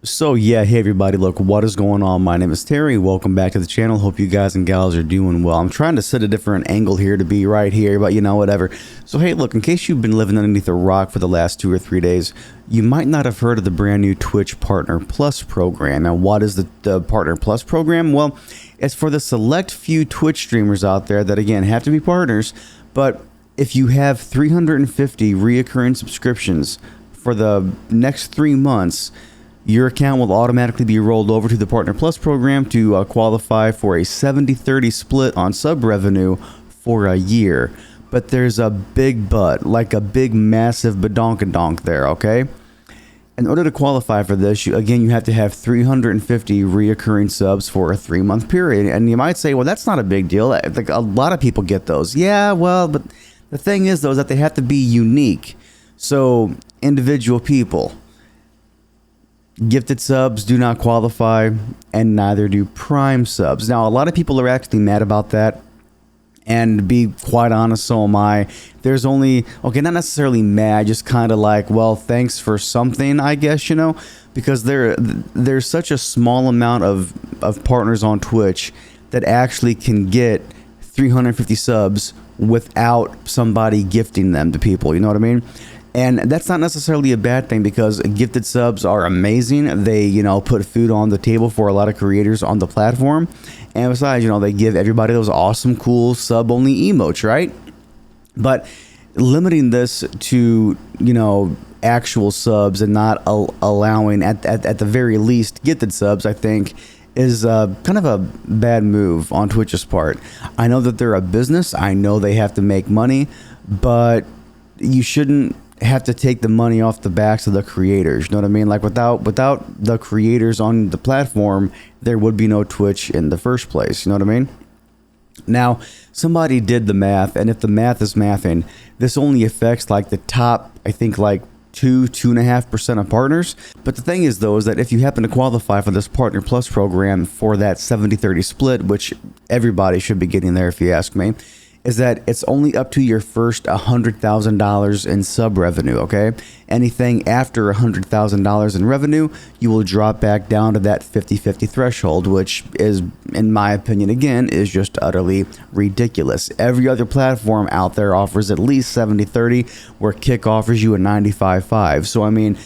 So yeah, hey everybody, look, what is going on? My name is Terry. Welcome back to the channel. Hope you guys and gals are doing well. I'm trying to set a different angle here to be right here, but you know, whatever. So hey, look, in case you've been living underneath a rock for the last 2 or 3 days, you might not have heard of the brand new Twitch Partner Plus program. Now, what is the Partner Plus program? Well, it's for the select few Twitch streamers out there that, again, have to be partners, but if you have 350 reoccurring subscriptions for the next 3 months, your account will automatically be rolled over to the Partner Plus program to qualify for a 70-30 split on sub revenue for a year. But there's a big but, like a big massive badonkadonk there, okay? In order to qualify for this, you have to have 350 reoccurring subs for a 3-month period. And you might say, well, that's not a big deal. Like, a lot of people get those. Yeah, well, but the thing is, though, is that they have to be unique. So, individual people. Gifted subs do not qualify, and neither do Prime subs. Now, a lot of people are actually mad about that, and to be quite honest, so am I. There's only, okay, not necessarily mad, just kind of like, well, thanks for something, I guess, you know, because there's such a small amount of partners on Twitch that actually can get 350 subs without somebody gifting them to people, you know what I mean? And that's not necessarily a bad thing, because gifted subs are amazing. They, you know, put food on the table for a lot of creators on the platform. And besides, you know, they give everybody those awesome, cool sub-only emotes, right? But limiting this to, you know, actual subs and not allowing, at the very least, gifted subs, I think, is kind of a bad move on Twitch's part. I know that they're a business. I know they have to make money, but you shouldn't have to take the money off the backs of the creators. You know what I mean? Like, without the creators on the platform, there would be no Twitch in the first place. You know what I mean? Now, somebody did the math, and if the math is mathing, this only affects like the top, I think, like 2.5% of partners. But the thing is, though, is that if you happen to qualify for this Partner Plus program for that 70-30 split, which everybody should be getting there if you ask me, is that it's only up to your first $100,000 in sub revenue, okay? Anything after $100,000 in revenue, you will drop back down to that 50-50 threshold, which is, in my opinion, again, is just utterly ridiculous. Every other platform out there offers at least 70-30, where Kick offers you a 95-5. So, I mean,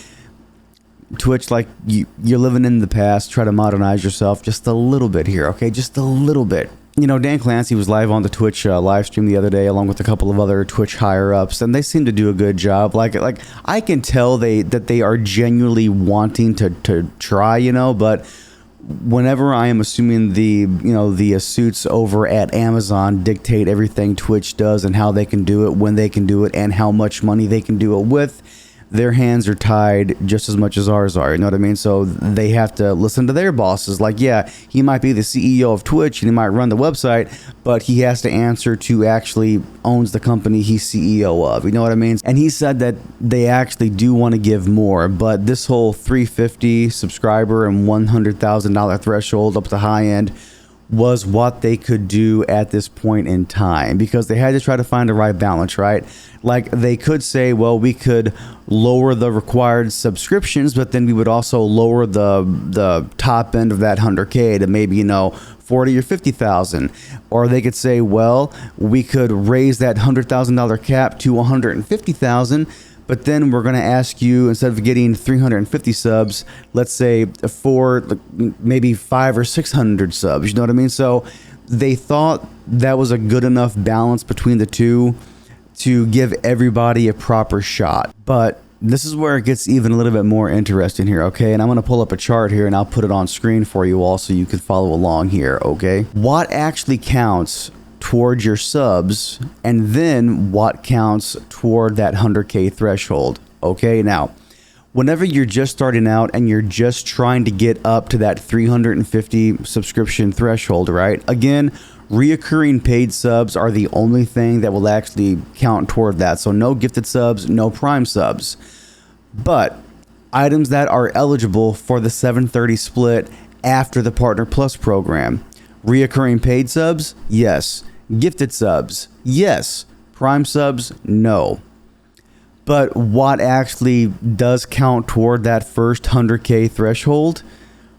Twitch, like, you're living in the past. Try to modernize yourself just a little bit here, okay? Just a little bit. You know, Dan Clancy was live on the Twitch live stream the other day, along with a couple of other Twitch higher-ups, and they seem to do a good job. Like I can tell that they are genuinely wanting to try, you know, but whenever I am assuming the suits over at Amazon dictate everything Twitch does and how they can do it, when they can do it, and how much money they can do it with, their hands are tied just as much as ours are, you know what I mean? So they have to listen to their bosses. Like, yeah, he might be the CEO of Twitch and he might run the website, but he has to answer to actually owns the company he's CEO of, you know what I mean? And he said that they actually do want to give more, but this whole 350 subscriber and $100,000 threshold up to high end was what they could do at this point in time, because they had to try to find the right balance, right? Like, they could say, well, we could lower the required subscriptions, but then we would also lower the top end of that 100K to maybe, you know, 40 or 50,000. Or they could say, well, we could raise that $100,000 cap to 150,000. But then we're going to ask you, instead of getting 350 subs, let's say for maybe 500 or 600 subs. You know what I mean? So they thought that was a good enough balance between the two to give everybody a proper shot. But this is where it gets even a little bit more interesting here, okay? And I'm going to pull up a chart here and I'll put it on screen for you all so you can follow along here, okay? What actually counts towards your subs, and then what counts toward that 100K threshold? Okay, now, whenever you're just starting out and you're just trying to get up to that 350 subscription threshold, right? Again, reoccurring paid subs are the only thing that will actually count toward that. So no gifted subs, no Prime subs. But items that are eligible for the 730 split after the Partner Plus program. Reoccurring paid subs? Yes. Gifted subs? Yes. Prime subs? No. But what actually does count toward that first 100K threshold?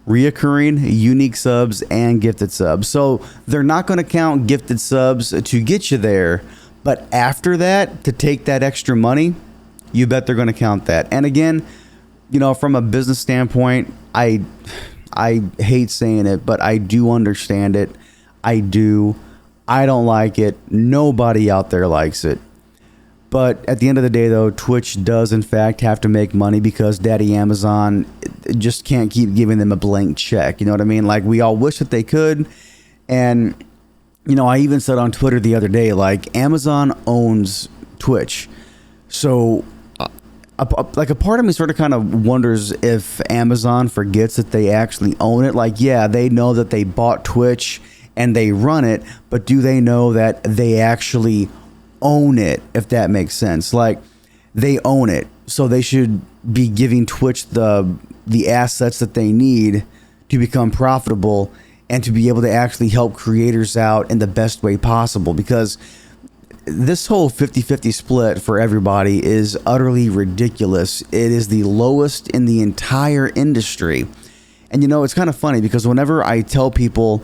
Reoccurring, unique subs, and gifted subs. So they're not going to count gifted subs to get you there. But after that, to take that extra money, you bet they're going to count that. And again, you know, from a business standpoint, I hate saying it, but I do understand it. I do. I don't like it. Nobody out there likes it. But at the end of the day, though, Twitch does, in fact, have to make money because Daddy Amazon just can't keep giving them a blank check. You know what I mean? Like, we all wish that they could. And, you know, I even said on Twitter the other day, like, Amazon owns Twitch. So, a part of me sort of kind of wonders if Amazon forgets that they actually own it. Like, yeah, they know that they bought Twitch and they run it, but do they know that they actually own it, if that makes sense? Like, they own it, so they should be giving Twitch the assets that they need to become profitable and to be able to actually help creators out in the best way possible, because this whole 50-50 split for everybody is utterly ridiculous. It is the lowest in the entire industry. And you know, it's kind of funny because whenever I tell people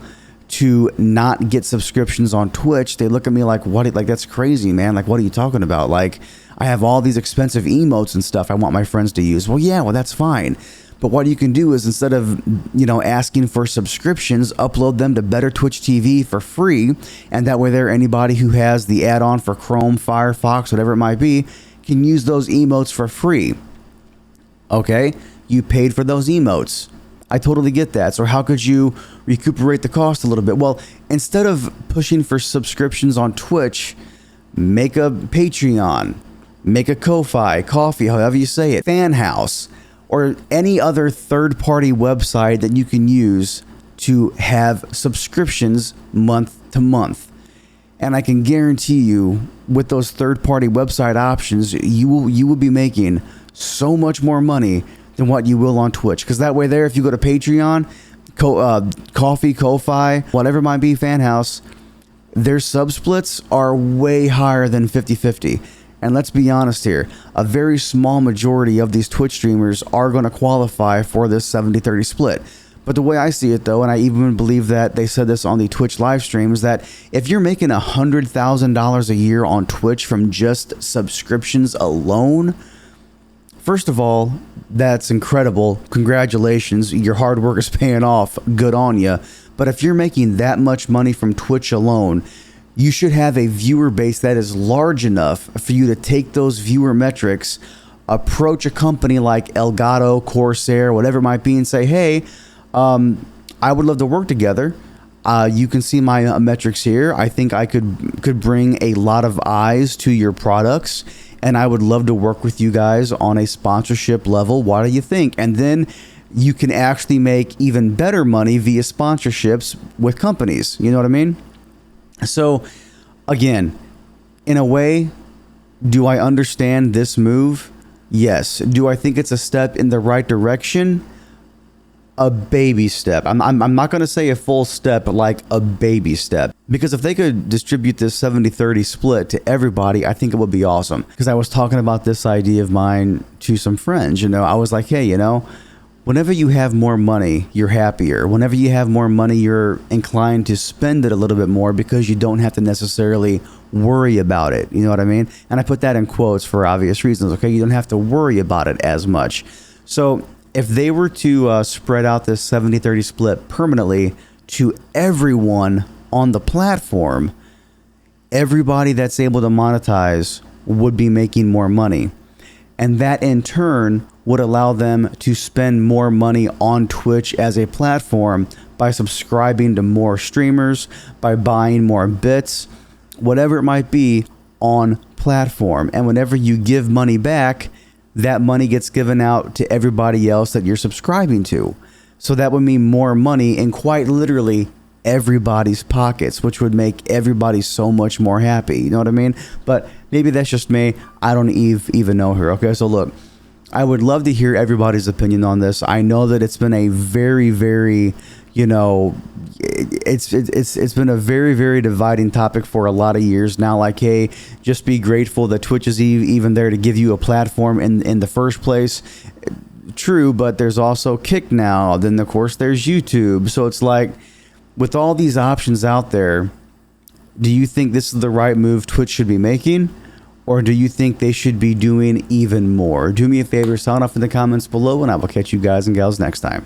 to not get subscriptions on Twitch, they look at me like, what? Like, that's crazy, man. Like, what are you talking about? Like, I have all these expensive emotes and stuff I want my friends to use. Well, yeah, well, that's fine. But what you can do is, instead of, you know, asking for subscriptions, upload them to Better Twitch TV for free. And that way there, anybody who has the add-on for Chrome, Firefox, whatever it might be, can use those emotes for free. Okay? You paid for those emotes. I totally get that. So how could you recuperate the cost a little bit? Well, instead of pushing for subscriptions on Twitch, make a Patreon, make a Ko-Fi, Coffee, however you say it, Fan House, or any other third-party website that you can use to have subscriptions month to month. And I can guarantee you, with those third-party website options, you will be making so much more money than what you will on Twitch. Because that way there, if you go to Patreon, Coffee, Ko-Fi, whatever it might be, Fan House, their sub splits are way higher than 50-50. And let's be honest here, a very small majority of these Twitch streamers are going to qualify for this 70-30 split. But the way I see it, though, and I even believe that they said this on the Twitch live stream, is that if you're making $100,000 a year on Twitch from just subscriptions alone, first of all, that's incredible. Congratulations. Your hard work is paying off. Good on you. But if you're making that much money from Twitch alone, you should have a viewer base that is large enough for you to take those viewer metrics, approach a company like Elgato, Corsair, whatever it might be, and say, hey, I would love to work together. You can see my metrics here. I think I could bring a lot of eyes to your products, and I would love to work with you guys on a sponsorship level. What do you think? And then you can actually make even better money via sponsorships with companies. You know what I mean? So, again, in a way, do I understand this move? Yes. Do I think it's a step in the right direction? A baby step. I'm not going to say a full step, but like a baby step. Because if they could distribute this 70-30 split to everybody, I think it would be awesome. Because I was talking about this idea of mine to some friends. You know, I was like, hey, you know, whenever you have more money, you're happier. Whenever you have more money, you're inclined to spend it a little bit more because you don't have to necessarily worry about it. You know what I mean? And I put that in quotes for obvious reasons. Okay, you don't have to worry about it as much. So if they were to spread out this 70-30 split permanently to everyone on the platform, everybody that's able to monetize would be making more money. And that in turn would allow them to spend more money on Twitch as a platform by subscribing to more streamers, by buying more bits, whatever it might be on platform. And whenever you give money back, that money gets given out to everybody else that you're subscribing to. So that would mean more money in quite literally everybody's pockets, which would make everybody so much more happy. You know what I mean? But maybe that's just me. I don't even know her. Okay, so look, I would love to hear everybody's opinion on this. I know that it's been a very, very, you know, it's been a very, very dividing topic for a lot of years now. Like, hey, just be grateful that Twitch is even there to give you a platform in the first place. True, but there's also Kick now. Then of course there's YouTube. So it's like, with all these options out there, do you think this is the right move Twitch should be making? Or do you think they should be doing even more? Do me a favor, sound off in the comments below, and I will catch you guys and gals next time.